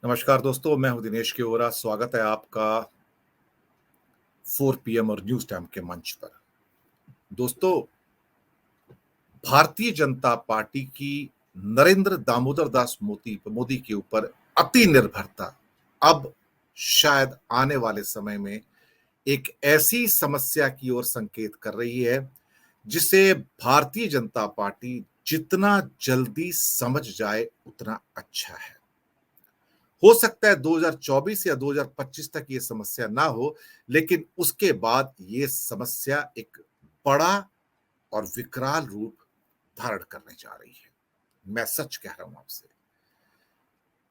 नमस्कार दोस्तों, मैं हूं दिनेश केवरा। स्वागत है आपका 4 पीएम और न्यूज टाइम के मंच पर। दोस्तों, भारतीय जनता पार्टी की नरेंद्र दामोदर दास मोदी मोदी के ऊपर अति निर्भरता अब शायद आने वाले समय में एक ऐसी समस्या की ओर संकेत कर रही है जिसे भारतीय जनता पार्टी जितना जल्दी समझ जाए उतना अच्छा है। हो सकता है 2024 या 2025 तक ये समस्या ना हो, लेकिन उसके बाद ये समस्या एक बड़ा और विकराल रूप धारण करने जा रही है। मैं सच कह रहा हूं आपसे।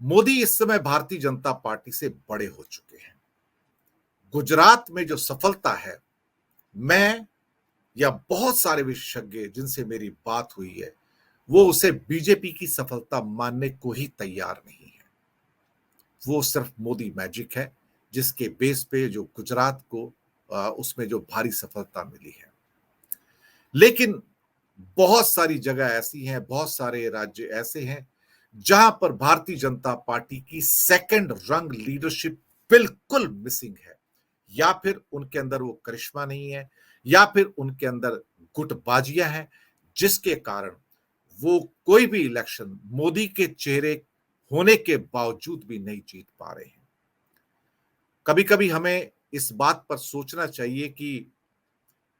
मोदी इस समय भारतीय जनता पार्टी से बड़े हो चुके हैं। गुजरात में जो सफलता है, मैं या बहुत सारे विशेषज्ञ जिनसे मेरी बात हुई है, वो उसे बीजेपी की सफलता मानने को ही तैयार नहीं है। वो सिर्फ मोदी मैजिक है, जिसके बेस पे जो गुजरात को उसमें जो भारी सफलता मिली है। लेकिन बहुत सारी जगह ऐसी हैं, बहुत सारे राज्य ऐसे हैं जहां पर भारतीय जनता पार्टी की सेकंड रंग लीडरशिप बिल्कुल मिसिंग है। या फिर उनके अंदर वो करिश्मा नहीं है, या फिर उनके अंदर गुटबाजियां हैं, जिसके कारण वो कोई भी इलेक्शन मोदी के चेहरे होने के बावजूद भी नहीं जीत पा रहे हैं। कभी कभी हमें इस बात पर सोचना चाहिए कि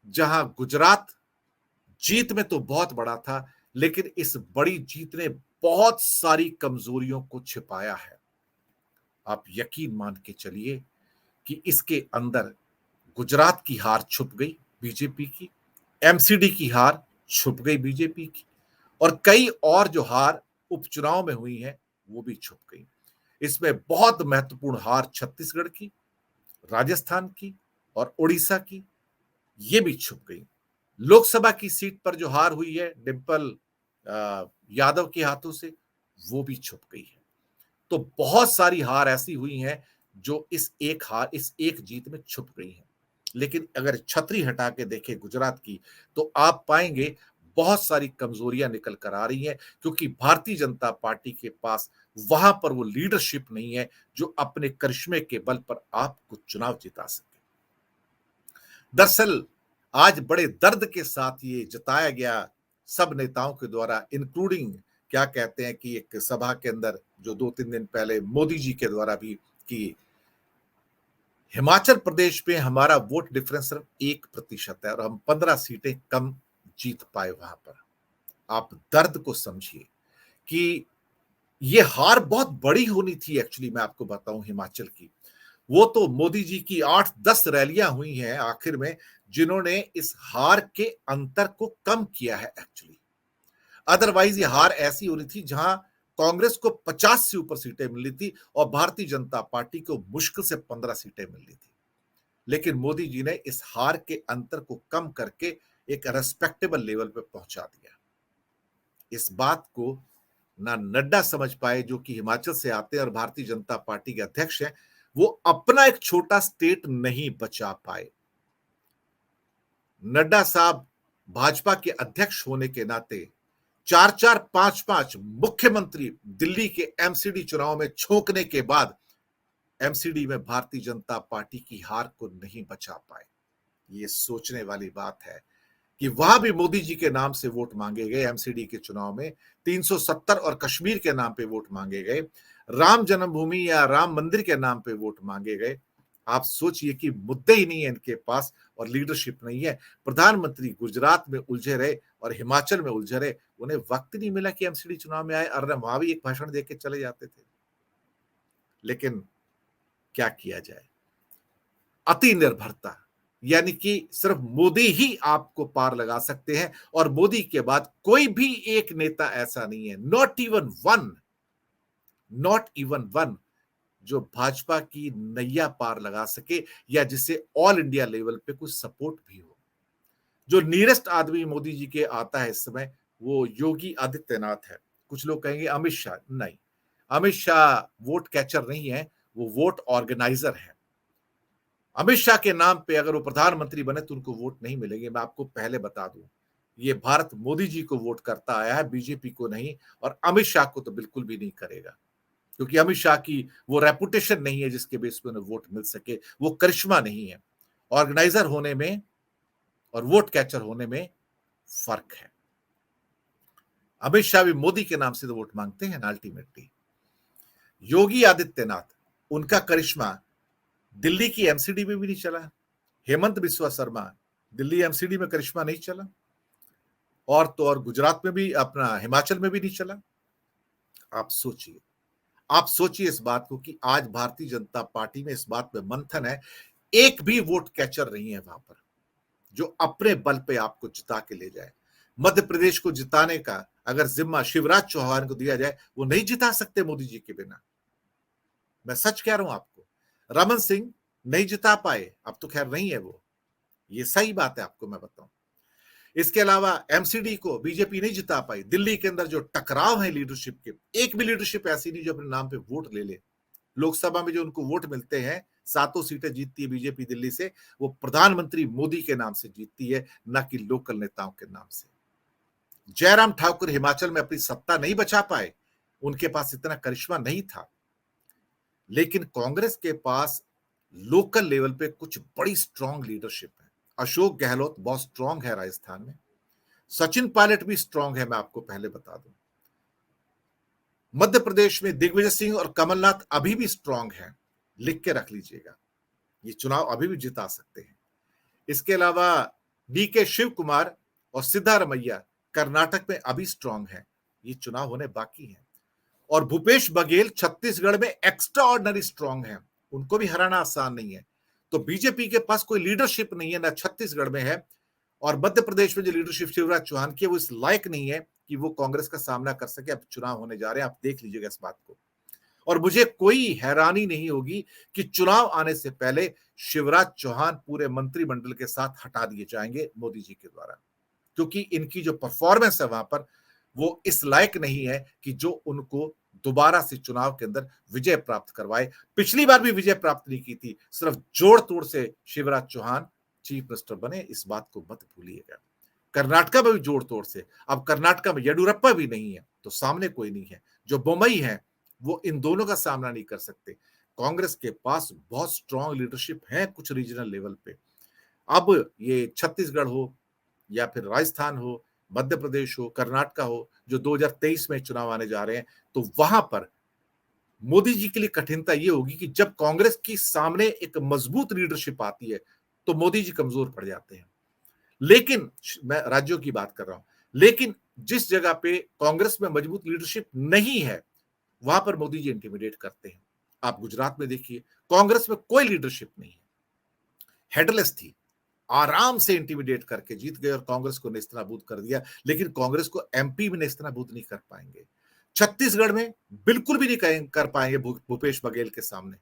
जहां गुजरात जीत में तो बहुत बड़ा था, लेकिन इस बड़ी जीत ने बहुत सारी कमजोरियों को छिपाया है। आप यकीन मान के चलिए कि इसके अंदर गुजरात की हार छुप गई बीजेपी की, एमसीडी की हार छुप गई बीजेपी की, और कई और जो हार उपचुनाव में हुई हैं वो भी छुप गई। इसमें बहुत महत्वपूर्ण हार छत्तीसगढ़ की, राजस्थान की और उड़ीसा की, ये भी छुप गई। लोकसभा की सीट पर जो हार हुई है डिम्पल यादव के हाथों से, वो भी छुप गई है। तो बहुत सारी हार ऐसी हुई हैं जो इस एक जीत में छुप गई हैं। लेकिन अगर छतरी हटा के देखें गुजरात की, तो आप पाएंगे बहुत सारी कमजोरियां निकल कर आ रही हैं, क्योंकि भारतीय जनता पार्टी के पास वहां पर वो लीडरशिप नहीं है जो अपने करिश्मे के बल पर आपको चुनाव जिता सके। दरअसल आज बड़े दर्द के साथ ये जताया गया सब नेताओं के द्वारा, इंक्लूडिंग क्या कहते हैं कि एक सभा के अंदर जो 2-3 दिन पहले मोदी जी के द्वारा भी, कि हिमाचल प्रदेश में हमारा वोट डिफरेंस सिर्फ 1% है और हम 15 सीटें कम जीत पाए वहां पर। आप दर्द को समझिए कि ये हार बहुत बड़ी होनी थी। एक्चुअली मैं आपको बताऊं, हिमाचल की वो तो मोदी जी की 8-10 रैलियां हुई हैं आखिर में, जिन्होंने इस हार के अंतर को कम किया है एक्चुअली। अदरवाइज ये हार ऐसी हो रही थी जहां कांग्रेस को 50 से ऊपर सीटें मिली थी और भारतीय जनता पार्टी को मुश्किल से 15 सीटें मिल रही थी। लेकिन मोदी जी ने इस हार के अंतर को कम करके एक रेस्पेक्टेबल लेवल पे पहुंचा दिया। इस बात को ना नड्डा समझ पाए, जो कि हिमाचल से आते हैं और भारतीय जनता पार्टी के अध्यक्ष हैं, वो अपना एक छोटा स्टेट नहीं बचा पाए। नड्डा साहब भाजपा के अध्यक्ष होने के नाते 4-4, 5-5 मुख्यमंत्री दिल्ली के एमसीडी चुनाव में छोंकने के बाद एमसीडी में भारतीय जनता पार्टी की हार को नहीं बचा पाए। ये सोचने वाली बात है कि वहां भी मोदी जी के नाम से वोट मांगे गए। एमसीडी के चुनाव में 370 और कश्मीर के नाम पे वोट मांगे गए, राम जन्मभूमि या राम मंदिर के नाम पे वोट मांगे गए। आप सोचिए कि मुद्दे ही नहीं है इनके पास और लीडरशिप नहीं है। प्रधानमंत्री गुजरात में उलझे रहे और हिमाचल में उलझे रहे, उन्हें वक्त नहीं मिला कि एमसीडी चुनाव में आए, और वहां भी एक भाषण देके चले जाते थे। लेकिन क्या किया जाए, अति निर्भरता, यानी कि सिर्फ मोदी ही आपको पार लगा सकते हैं, और मोदी के बाद कोई भी एक नेता ऐसा नहीं है, नॉट इवन वन, जो भाजपा की नैया पार लगा सके या जिसे ऑल इंडिया लेवल पे कुछ सपोर्ट भी हो। जो नियरेस्ट आदमी मोदी जी के आता है इस समय, वो योगी आदित्यनाथ है। कुछ लोग कहेंगे अमित शाह, नहीं, अमित शाह वोट कैचर नहीं है, वो वोट ऑर्गेनाइजर है। अमित शाह के नाम पे अगर वो प्रधानमंत्री बने तो उनको वोट नहीं मिलेंगे। मैं आपको पहले बता दूं, ये भारत मोदी जी को वोट करता आया है, बीजेपी को नहीं, और अमित शाह को तो बिल्कुल भी नहीं करेगा। क्योंकि अमित शाह की वो रेपुटेशन नहीं है जिसके बेस पे उन्हें वोट मिल सके, वो करिश्मा नहीं है। ऑर्गेनाइजर होने में और वोट कैचर होने में फर्क है। अमित शाह भी मोदी के नाम से तो वोट मांगते हैं ना अल्टीमेटली। योगी आदित्यनाथ, उनका करिश्मा दिल्ली की एमसीडी में भी नहीं चला। हेमंत बिस्वा शर्मा, दिल्ली एमसीडी में करिश्मा नहीं चला, और तो और गुजरात में भी, अपना हिमाचल में भी नहीं चला। आप सोचिए इस बात को कि आज भारतीय जनता पार्टी में इस बात पे मंथन है, एक भी वोट कैचर नहीं है वहां पर जो अपने बल पे आपको जिता के ले जाए। मध्य प्रदेश को जिताने का अगर जिम्मा शिवराज चौहान को दिया जाए, वो नहीं जिता सकते मोदी जी के बिना। मैं सच कह रहा हूं आपको। रमन सिंह नहीं जिता पाए, अब तो खैर नहीं है वो, ये सही बात है, आपको मैं बताऊं। इसके अलावा एमसीडी को बीजेपी नहीं जिता पाई। दिल्ली के अंदर जो टकराव है लीडरशिप के, एक भी लीडरशिप ऐसी नहीं जो अपने नाम पे वोट ले ले। लोकसभा में जो उनको वोट मिलते हैं, 7 सीटें जीतती है बीजेपी दिल्ली से, वो प्रधानमंत्री मोदी के नाम से जीतती है, ना कि लोकल नेताओं के नाम से। जयराम ठाकुर हिमाचल में अपनी सत्ता नहीं बचा पाए, उनके पास इतना करिश्मा नहीं था। लेकिन कांग्रेस के पास लोकल लेवल पे कुछ बड़ी स्ट्रांग लीडरशिप है। अशोक गहलोत बहुत स्ट्रांग है राजस्थान में, सचिन पायलट भी स्ट्रांग है, मैं आपको पहले बता दूं। मध्य प्रदेश में दिग्विजय सिंह और कमलनाथ अभी भी स्ट्रांग है, लिख के रख लीजिएगा, ये चुनाव अभी भी जिता सकते हैं। इसके अलावा डीके शिव कुमार और सिद्धारमैया कर्नाटक में अभी स्ट्रांग है, ये चुनाव होने बाकी है। और भूपेश बघेल छत्तीसगढ़ में एक्स्ट्रा ऑर्डिनरी स्ट्रांग है, उनको भी हराना आसान नहीं है। तो बीजेपी के पास कोई लीडरशिप नहीं है, ना छत्तीसगढ़ में है, और मध्य प्रदेश में जो लीडरशिप शिवराज चौहान की है वो इस लायक नहीं है कि वो कांग्रेस का सामना कर सके। अब चुनाव होने जा रहे हैं, आप देख लीजिएगा इस बात को। और मुझे कोई हैरानी नहीं होगी कि चुनाव आने से पहले शिवराज चौहान पूरे मंत्रिमंडल के साथ हटा दिए जाएंगे मोदी जी के द्वारा, क्योंकि इनकी जो परफॉर्मेंस है वहां पर वो इस लायक नहीं है कि जो उनको दोबारा से चुनाव के अंदर विजय प्राप्त करवाए। पिछली बार भी विजय प्राप्त नहीं की थी, सिर्फ जोड़ तोड़ से शिवराज चौहान चीफ मिनिस्टर बने, इस बात को मत भूलिएगा। कर्नाटका में भी जोड़ तोड़ से, अब कर्नाटका में येडियुरप्पा भी नहीं है तो सामने कोई नहीं है। जो बम्बई है वो इन दोनों का सामना नहीं कर सकते। कांग्रेस के पास बहुत स्ट्रांग लीडरशिप है कुछ रीजनल लेवल पे। अब ये छत्तीसगढ़ हो या फिर राजस्थान हो, मध्य प्रदेश हो, कर्नाटका हो, जो 2023 में चुनाव आने जा रहे हैं, तो वहां पर मोदी जी के लिए कठिनता ये होगी कि जब कांग्रेस की सामने एक मजबूत लीडरशिप आती है तो मोदी जी कमजोर पड़ जाते हैं। लेकिन मैं राज्यों की बात कर रहा हूं, लेकिन जिस जगह पे कांग्रेस में मजबूत लीडरशिप नहीं है वहां पर मोदी जी इंटिमिडेट करते हैं। आप गुजरात में देखिए, कांग्रेस में कोई लीडरशिप नहीं है, हेडलेस थी, आराम से इंटिमिडेट करके जीत गए और कांग्रेस को नेस्तनाबूद कर दिया। लेकिन कांग्रेस को एमपी में नेस्तनाबूद नहीं कर पाएंगे, छत्तीसगढ़ में बिल्कुल भी नहीं कर पाएंगे भूपेश बघेल के सामने,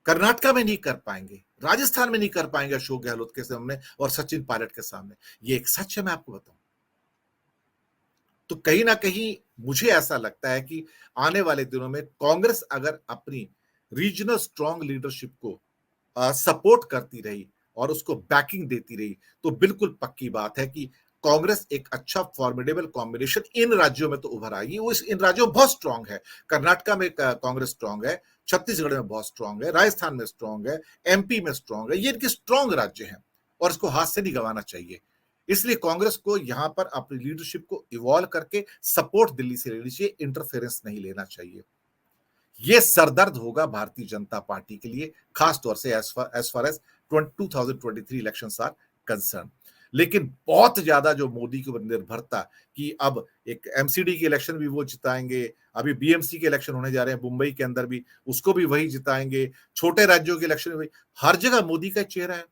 कर्नाटका में नहीं कर पाएंगे, राजस्थान में नहीं कर पाएंगे अशोक गहलोत के सामने और सचिन पायलट के सामने। ये एक सच है, मैं आपको बताऊं। तो कहीं ना कहीं मुझे ऐसा लगता है कि आने वाले दिनों में कांग्रेस अगर अपनी रीजनल स्ट्रांग लीडरशिप को सपोर्ट करती रही और उसको बैकिंग देती रही, तो बिल्कुल पक्की बात है कि कांग्रेस एक अच्छा फॉर्मिडेबल कॉम्बिनेशन इन राज्यों में तो उभर आएगी। वो इन राज्यों में बहुत स्ट्रांग है, कर्नाटका में कांग्रेस स्ट्रांग है, छत्तीसगढ़ में बहुत स्ट्रांग है, राजस्थान में स्ट्रांग है, एमपी में स्ट्रांग है, ये इनके स्ट्रांग राज्य हैं और इसको हाथ से नहीं गंवाना चाहिए। इसलिए कांग्रेस को यहां पर अपनी लीडरशिप को इवॉल्व करके सपोर्ट दिल्ली से लेनी चाहिए, इंटरफेरेंस नहीं लेना चाहिए। ये सरदर्द होगा भारतीय जनता पार्टी के लिए, खास तौर से as far as 2023 elections are concern. लेकिन बहुत ज्यादा जो मोदी के ऊपर निर्भरता कि अब एक एमसीडी के इलेक्शन भी वो जिताएंगे, अभी बीएमसी के इलेक्शन होने जा रहे हैं मुंबई के अंदर भी, उसको भी वही जिताएंगे, छोटे राज्यों के इलेक्शन में हर जगह मोदी का चेहरा है,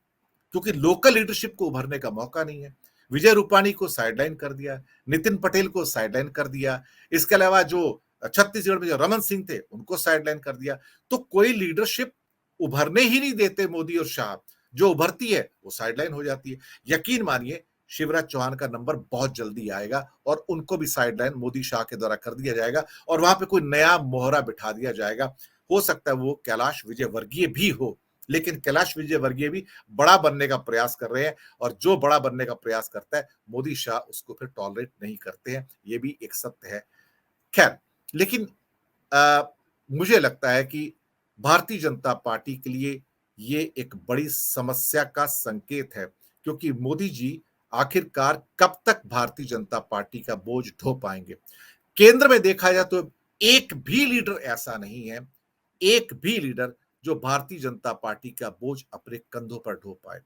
क्योंकि लोकल लीडरशिप को उभरने का मौका नहीं है। विजय रूपाणी को साइडलाइन कर दिया, नितिन पटेल को साइडलाइन कर दिया, इसके अलावा जो छत्तीसगढ़ में जो रमन सिंह थे उनको साइडलाइन कर दिया। तो कोई लीडरशिप उभरने ही नहीं देते मोदी और शाह, जो उभरती है वो साइडलाइन हो जाती है। यकीन मानिए शिवराज चौहान का नंबर बहुत जल्दी आएगा और उनको भी साइडलाइन मोदी शाह के द्वारा कर दिया जाएगा और वहां पे कोई नया मोहरा बिठा दिया जाएगा। हो सकता है वो कैलाश विजयवर्गीय भी हो, लेकिन कैलाश विजयवर्गीय भी बड़ा बनने का प्रयास कर रहे हैं और जो बड़ा बनने का प्रयास करता है मोदी शाह उसको फिर टॉलरेट नहीं करते हैं, ये भी एक सत्य है। खैर, लेकिन मुझे लगता है कि भारतीय जनता पार्टी के लिए ये एक बड़ी समस्या का संकेत है, क्योंकि मोदी जी आखिरकार कब तक भारतीय जनता पार्टी का बोझ ढो पाएंगे। केंद्र में देखा जाए तो एक भी लीडर ऐसा नहीं है, एक भी लीडर जो भारतीय जनता पार्टी का बोझ अपने कंधों पर ढो पाए।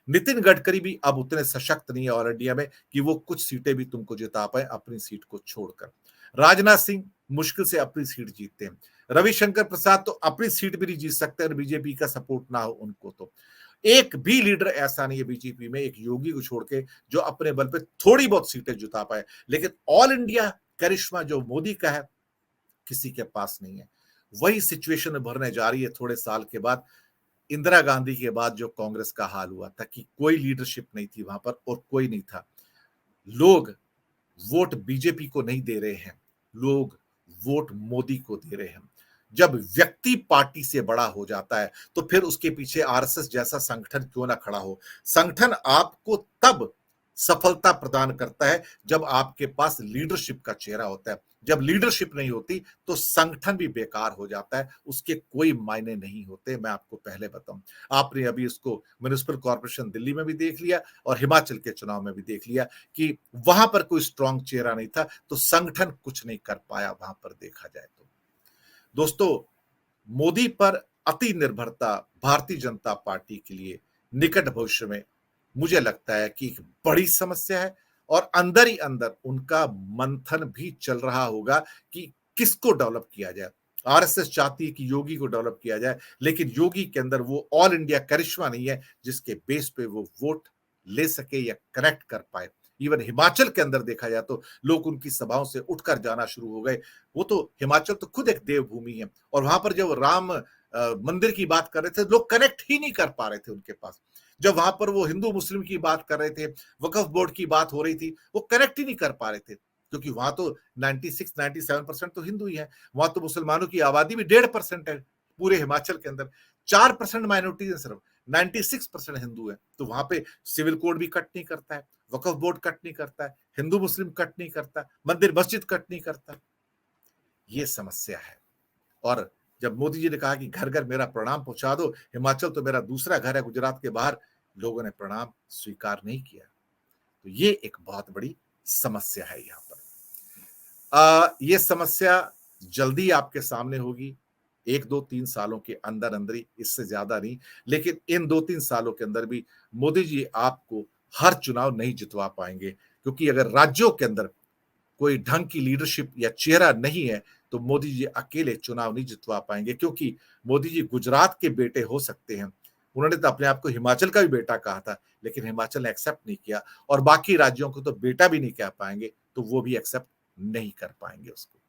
नितिन गडकरी भी अब उतने सशक्त नहीं है ऑल इंडिया में कि वो कुछ सीटें भी तुमको जिता पाए अपनी सीट को छोड़कर। राजनाथ सिंह मुश्किल से अपनी सीट जीतते हैं। रविशंकर प्रसाद तो अपनी सीट भी नहीं जीत सकते और बीजेपी का सपोर्ट ना हो उनको तो। एक भी लीडर ऐसा नहीं है बीजेपी में, एक योगी को छोड़ के, जो अपने बल पे थोड़ी बहुत सीटें जुटा पाए। लेकिन ऑल इंडिया करिश्मा जो मोदी का है, किसी के पास नहीं है। वही सिचुएशन भरने जा रही है थोड़े साल के बाद, इंदिरा गांधी के बाद जो कांग्रेस का हाल हुआ था कि कोई लीडरशिप नहीं थी वहां पर और कोई नहीं था। लोग वोट बीजेपी को नहीं दे रहे हैं, लोग वोट मोदी को दे रहे हैं। जब व्यक्ति पार्टी से बड़ा हो जाता है तो फिर उसके पीछे आरएसएस जैसा संगठन क्यों ना खड़ा हो। संगठन आपको तब सफलता प्रदान करता है जब आपके पास लीडरशिप का चेहरा होता है। जब लीडरशिप नहीं होती तो संगठन भी बेकार हो जाता है, उसके कोई मायने नहीं होते। मैं आपको पहले बताऊं, आपने अभी इसको म्युनिसिपल कॉर्पोरेशन दिल्ली में भी देख लिया और हिमाचल के चुनाव में भी देख लिया कि वहां पर कोई स्ट्रांग चेहरा नहीं था, तो संगठन कुछ नहीं कर पाया वहां पर देखा जाए तो। दोस्तों, मोदी पर अति निर्भरता भारतीय जनता पार्टी के लिए निकट भविष्य में मुझे लगता है कि एक बड़ी समस्या है और अंदर ही अंदर उनका मंथन भी चल रहा होगा कि किसको डेवलप किया जाए। आरएसएस चाहती है कि योगी को डेवलप किया जाए, लेकिन योगी के अंदर वो ऑल इंडिया करिश्मा नहीं है जिसके बेस पे वो वोट ले सके या कनेक्ट कर पाए। इवन हिमाचल के अंदर देखा जाए तो लोग उनकी सभाओं से उठकर जाना शुरू हो गए। वो तो हिमाचल तो खुद एक देवभूमि है और वहां पर जब राम मंदिर की बात कर रहे थे, लोग कनेक्ट ही नहीं कर पा रहे थे उनके पास। जब वहां पर वो हिंदू मुस्लिम की बात कर रहे थे, वक्फ बोर्ड की बात हो रही थी, वो कनेक्ट ही नहीं कर पा रहे थे, क्योंकि वहां तो 96-97% तो हिंदू ही है। वहां तो मुसलमानों की आबादी भी 1.5% है पूरे हिमाचल के अंदर। 4% माइनॉरिटी है सिर्फ, 96% हिंदू है। तो वहां पे सिविल कोड भी कट नहीं करता है, वक्फ बोर्ड कट नहीं करता है, हिंदू मुस्लिम कट नहीं करता, मंदिर मस्जिद कट नहीं करता। ये समस्या है। और जब मोदी जी ने कहा कि घर घर मेरा प्रणाम पहुंचा दो, हिमाचल तो मेरा दूसरा घर है गुजरात के बाहर, लोगों ने प्रणाम स्वीकार नहीं किया। तो ये एक बहुत बड़ी समस्या है यहाँ पर। ये समस्या जल्दी आपके सामने होगी, 1-2-3 सालों के अंदर अंदर ही, इससे ज्यादा नहीं। लेकिन इन 2-3 सालों के अंदर भी मोदी जी आपको हर चुनाव नहीं जितवा पाएंगे, क्योंकि अगर राज्यों के अंदर कोई ढंग की लीडरशिप या चेहरा नहीं है तो मोदी जी अकेले चुनाव नहीं जितवा पाएंगे। क्योंकि मोदी जी गुजरात के बेटे हो सकते हैं, उन्होंने तो अपने आप को हिमाचल का भी बेटा कहा था, लेकिन हिमाचल ने एक्सेप्ट नहीं किया, और बाकी राज्यों को तो बेटा भी नहीं कह पाएंगे, तो वो भी एक्सेप्ट नहीं कर पाएंगे उसको।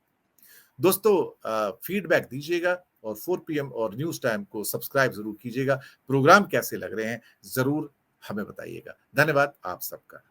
दोस्तों, फीडबैक दीजिएगा और 4 PM और न्यूज टाइम को सब्सक्राइब जरूर कीजिएगा। प्रोग्राम कैसे लग रहे हैं जरूर हमें बताइएगा। धन्यवाद आप सबका।